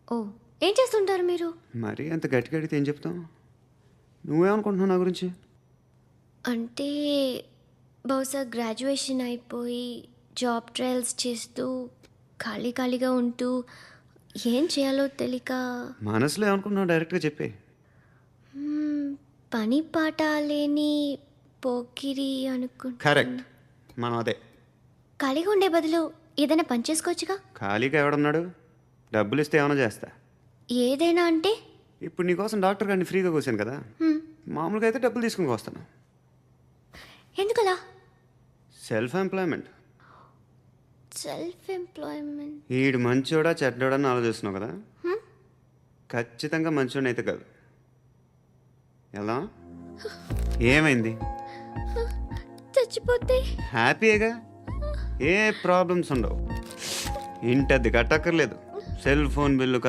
ఓ, ఏం చేస్తుంటారు మీరు? మరి అంత గట్టిగా అడిగితే ఏం చెప్తాం? నువ్వేమనుకుంటున్నావు నా గురించి? అంటే బహుశా గ్రాడ్యుయేషన్ అయిపోయి జాబ్ ట్రయల్స్ చేస్తూ ఖాళీగా ఉంటూ ఏం చేయాలో తెలియక మనసులో ఏమనుకుంటున్నావు డైరెక్ట్గా చెప్పే. మ్మ్, పని పాట లేని పోకిరి అనుకుంటా. కరెక్ట్, మనం అదే. ఖాళీగా ఉండే బదులు ఏదైనా పని చేసుకోవచ్చుగా. ఖాళీగా ఎవడన్నాడు? డబ్బులు ఇస్తే ఏమైనా చేస్తా. ఏదైనా అంటే ఇప్పుడు నీకోసం డాక్టర్ గారిని ఫ్రీగా కూర్చాను కదా, హ్మ్, మామూలుగా అయితే డబ్బులు తీసుకుని వస్తాను. ఎందుకలా? Self employment. Self employment. ఈడు మంచోడా చెడ్డోడా అని ఆలోచిస్తున్నావు కదా, ఖచ్చితంగా మంచోడని అయితే కాదు. ఎలా? ఏమైంది? చచ్చిపోతే హ్యాపీగా, ఏ ప్రాబ్లమ్స్ ఉండవు. ఇంటద్ది కట్టక్కర్లేదు, సెల్ ఫోన్ బిల్లు